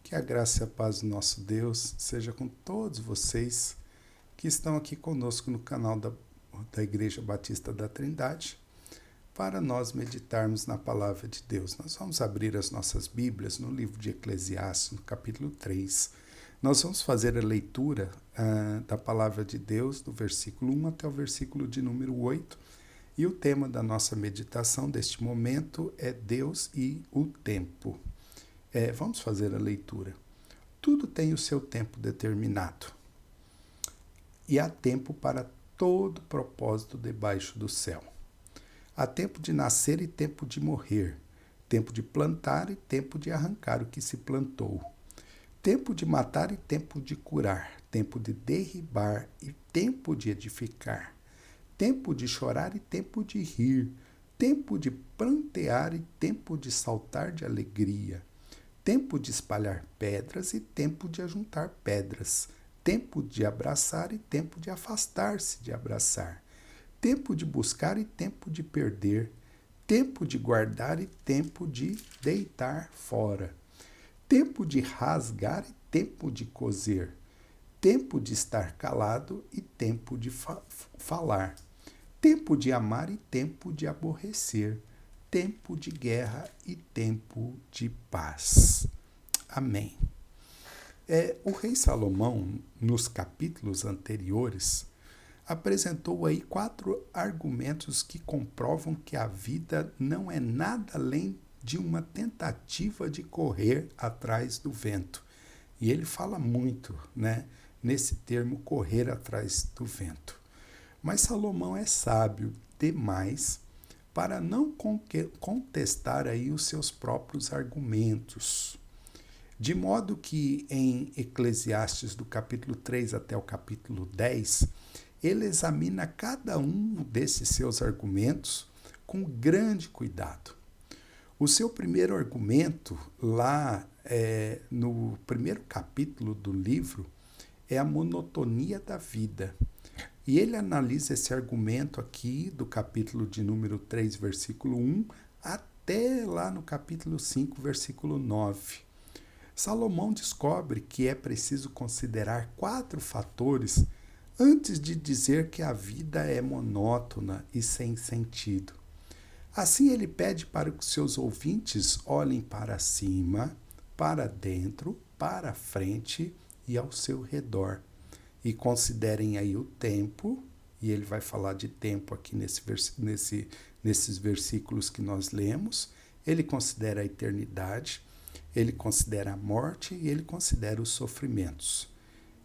Que a graça e a paz do nosso Deus seja com todos vocês que estão aqui conosco no canal da Igreja Batista da Trindade, para nós meditarmos na Palavra de Deus. Nós vamos abrir as nossas Bíblias no livro de Eclesiastes, no capítulo 3. Nós vamos fazer a leitura da Palavra de Deus, do versículo 1 até o versículo de número 8. E o tema da nossa meditação deste momento é Deus e o tempo. Vamos fazer a leitura. Tudo tem o seu tempo determinado. E há tempo para todo propósito debaixo do céu. Há tempo de nascer e tempo de morrer. Tempo de plantar e tempo de arrancar o que se plantou. Tempo de matar e tempo de curar. Tempo de derribar e tempo de edificar. Tempo de chorar e tempo de rir. Tempo de prantear e tempo de saltar de alegria. Tempo de espalhar pedras e tempo de ajuntar pedras. Tempo de abraçar e tempo de afastar-se de abraçar. Tempo de buscar e tempo de perder. Tempo de guardar e tempo de deitar fora. Tempo de rasgar e tempo de coser. Tempo de estar calado e tempo de falar. Tempo de amar e tempo de aborrecer. Tempo de guerra e tempo de paz. Amém. O rei Salomão, nos capítulos anteriores, apresentou aí 4 argumentos que comprovam que a vida não é nada além de uma tentativa de correr atrás do vento. E ele fala muito, nesse termo correr atrás do vento. Mas Salomão é sábio demais para não contestar aí os seus próprios argumentos. De modo que em Eclesiastes, do capítulo 3 até o capítulo 10, ele examina cada um desses seus argumentos com grande cuidado. O seu primeiro argumento, lá no primeiro capítulo do livro, é a monotonia da vida. E ele analisa esse argumento aqui do capítulo de número 3, versículo 1, até lá no capítulo 5, versículo 9. Salomão descobre que é preciso considerar 4 fatores antes de dizer que a vida é monótona e sem sentido. Assim ele pede para que seus ouvintes olhem para cima, para dentro, para frente e ao seu redor. E considerem aí o tempo, e ele vai falar de tempo aqui nesses versículos que nós lemos. Ele considera a eternidade, ele considera a morte e ele considera os sofrimentos.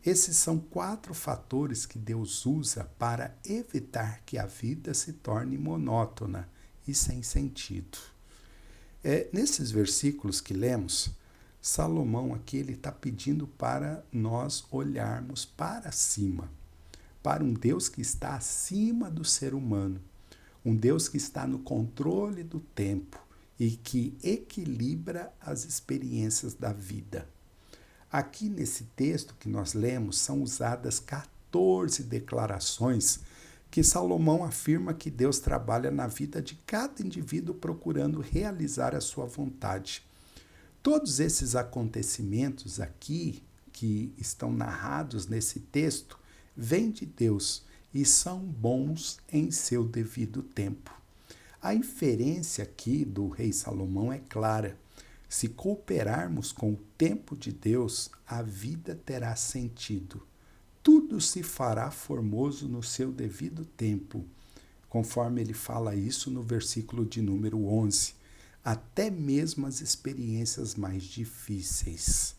Esses são 4 fatores que Deus usa para evitar que a vida se torne monótona e sem sentido. Nesses versículos que lemos, Salomão aqui ele está pedindo para nós olharmos para cima, para um Deus que está acima do ser humano, um Deus que está no controle do tempo e que equilibra as experiências da vida. Aqui nesse texto que nós lemos são usadas 14 declarações que Salomão afirma que Deus trabalha na vida de cada indivíduo procurando realizar a sua vontade. Todos esses acontecimentos aqui, que estão narrados nesse texto, vêm de Deus e são bons em seu devido tempo. A inferência aqui do rei Salomão é clara. Se cooperarmos com o tempo de Deus, a vida terá sentido. Tudo se fará formoso no seu devido tempo, conforme ele fala isso no versículo de número 11. Até mesmo as experiências mais difíceis.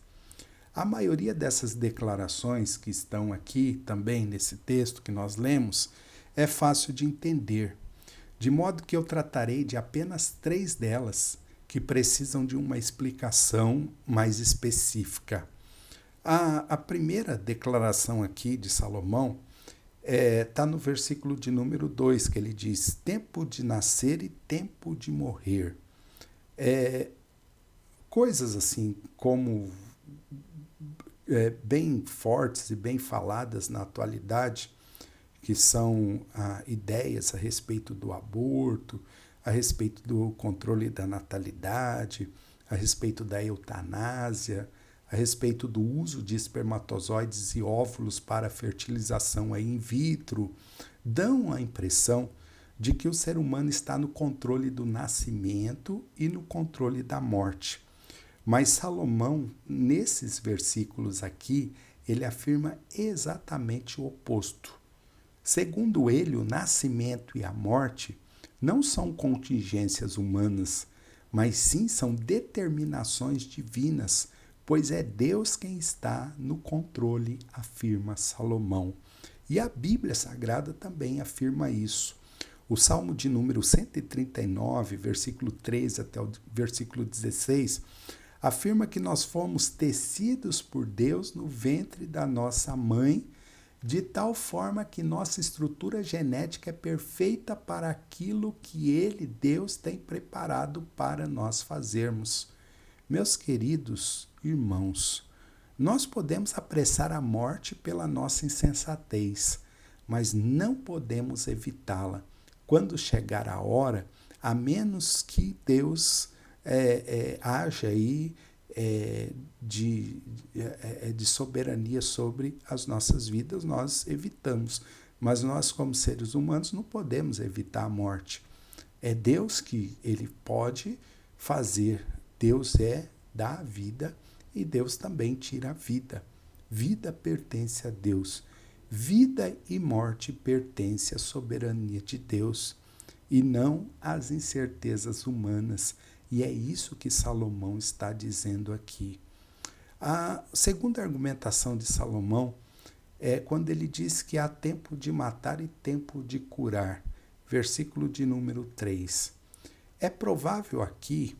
A maioria dessas declarações que estão aqui também nesse texto que nós lemos é fácil de entender, de modo que eu tratarei de apenas 3 delas que precisam de uma explicação mais específica. A primeira declaração aqui de Salomão está no versículo de número 2, que ele diz: tempo de nascer e tempo de morrer. Coisas assim como bem fortes e bem faladas na atualidade, que são ideias a respeito do aborto, a respeito do controle da natalidade, a respeito da eutanásia, a respeito do uso de espermatozoides e óvulos para fertilização in vitro, dão a impressão de que o ser humano está no controle do nascimento e no controle da morte. Mas Salomão, nesses versículos aqui, ele afirma exatamente o oposto. Segundo ele, o nascimento e a morte não são contingências humanas, mas sim são determinações divinas, pois é Deus quem está no controle, afirma Salomão. E a Bíblia Sagrada também afirma isso. O Salmo de número 139, versículo 13 até o versículo 16, afirma que nós fomos tecidos por Deus no ventre da nossa mãe, de tal forma que nossa estrutura genética é perfeita para aquilo que Ele, Deus, tem preparado para nós fazermos. Meus queridos irmãos, nós podemos apressar a morte pela nossa insensatez, mas não podemos evitá-la. Quando chegar a hora, a menos que Deus haja aí de soberania sobre as nossas vidas, nós evitamos. Mas nós, como seres humanos, não podemos evitar a morte. É Deus que Ele pode fazer. Deus dá a vida e Deus também tira a vida. Vida pertence a Deus. Vida e morte pertencem à soberania de Deus e não às incertezas humanas. E é isso que Salomão está dizendo aqui. A segunda argumentação de Salomão é quando ele diz que há tempo de matar e tempo de curar. Versículo de número 3. É provável aqui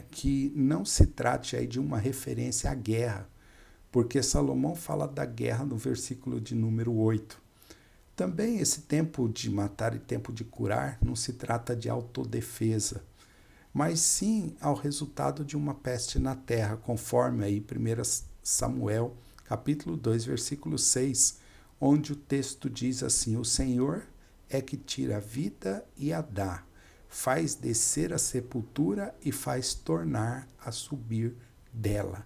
que não se trate aí de uma referência à guerra, porque Salomão fala da guerra no versículo de número 8. Também esse tempo de matar e tempo de curar não se trata de autodefesa, mas sim ao resultado de uma peste na terra, conforme aí 1 Samuel, capítulo 2, versículo 6, onde o texto diz assim: o Senhor é que tira a vida e a dá, faz descer a sepultura e faz tornar a subir dela.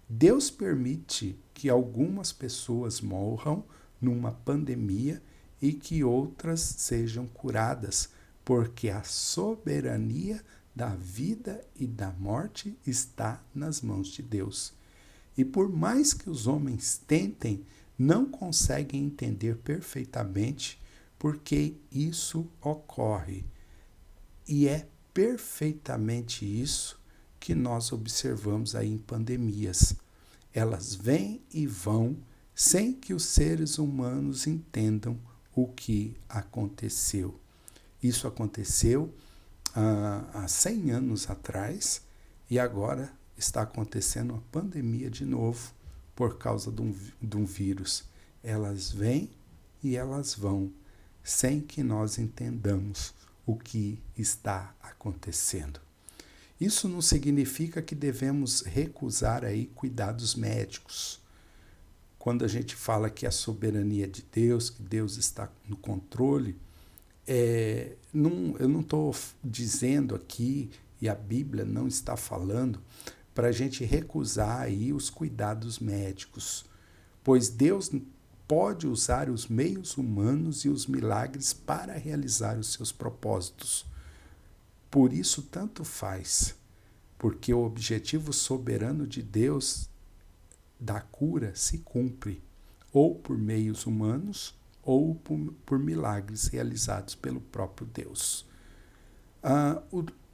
Deus permite que algumas pessoas morram numa pandemia e que outras sejam curadas, porque a soberania da vida e da morte está nas mãos de Deus. E por mais que os homens tentem, não conseguem entender perfeitamente porque isso ocorre. E é perfeitamente isso que nós observamos aí em pandemias. Elas vêm e vão sem que os seres humanos entendam o que aconteceu. Isso aconteceu há 100 anos atrás e agora está acontecendo uma pandemia de novo por causa de um vírus. Elas vêm e elas vão sem que nós entendamos o que está acontecendo. Isso não significa que devemos recusar aí cuidados médicos. Quando a gente fala que a soberania de Deus, que Deus está no controle, eu não estou dizendo aqui, e a Bíblia não está falando, para a gente recusar aí os cuidados médicos, pois Deus pode usar os meios humanos e os milagres para realizar os seus propósitos. Por isso, tanto faz, porque o objetivo soberano de Deus da cura se cumpre, ou por meios humanos, ou por milagres realizados pelo próprio Deus.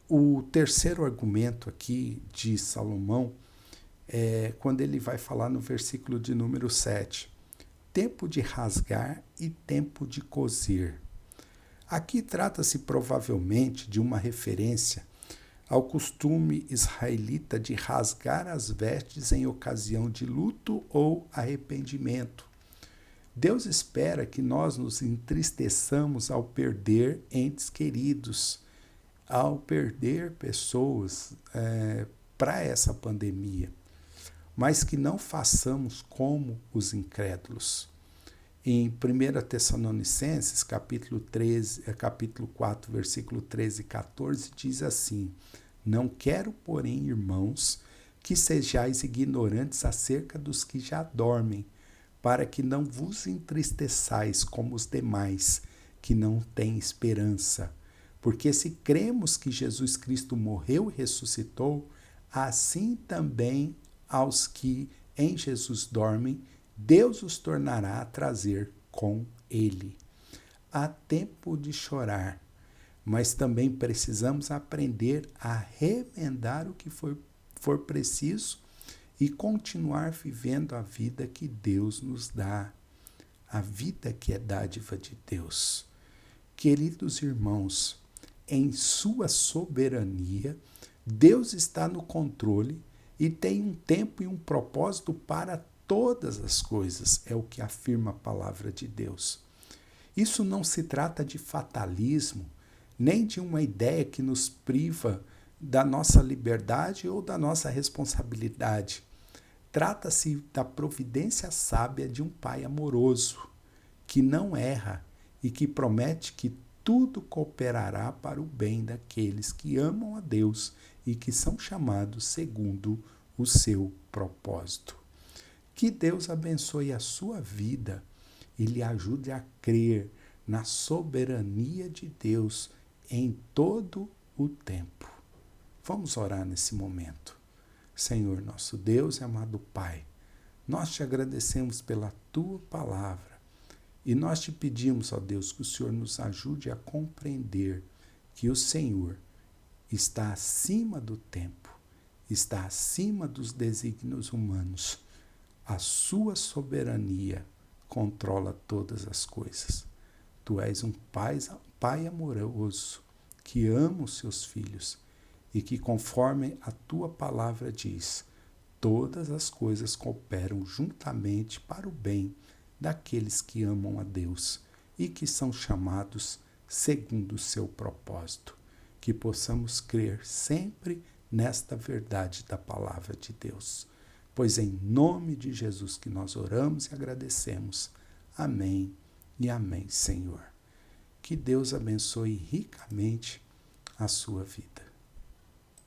O terceiro argumento aqui de Salomão é quando ele vai falar no versículo de número 7. Tempo de rasgar e tempo de coser. Aqui trata-se provavelmente de uma referência ao costume israelita de rasgar as vestes em ocasião de luto ou arrependimento. Deus espera que nós nos entristeçamos ao perder entes queridos, ao perder pessoas para essa pandemia, mas que não façamos como os incrédulos. Em 1 Tessalonicenses, capítulo 4, versículo 13 e 14, diz assim: Não quero, porém, irmãos, que sejais ignorantes acerca dos que já dormem, para que não vos entristeçais como os demais, que não têm esperança. Porque se cremos que Jesus Cristo morreu e ressuscitou, assim também aos que em Jesus dormem, Deus os tornará a trazer com ele. Há tempo de chorar, mas também precisamos aprender a remendar o que for preciso e continuar vivendo a vida que Deus nos dá, a vida que é dádiva de Deus. Queridos irmãos, em sua soberania, Deus está no controle e tem um tempo e um propósito para todas as coisas, é o que afirma a palavra de Deus. Isso não se trata de fatalismo, nem de uma ideia que nos priva da nossa liberdade ou da nossa responsabilidade. Trata-se da providência sábia de um pai amoroso, que não erra e que promete que tudo cooperará para o bem daqueles que amam a Deus e que são chamados segundo o seu propósito. Que Deus abençoe a sua vida e lhe ajude a crer na soberania de Deus em todo o tempo. Vamos orar nesse momento. Senhor, nosso Deus e amado Pai, nós te agradecemos pela tua palavra e nós te pedimos, ó Deus, que o Senhor nos ajude a compreender que o Senhor está acima do tempo, está acima dos desígnios humanos. A sua soberania controla todas as coisas. Tu és um pai amoroso que ama os seus filhos e que, conforme a tua palavra diz, todas as coisas cooperam juntamente para o bem daqueles que amam a Deus e que são chamados segundo o seu propósito. Que possamos crer sempre nesta verdade da palavra de Deus. Pois em nome de Jesus que nós oramos e agradecemos. Amém e amém, Senhor. Que Deus abençoe ricamente a sua vida.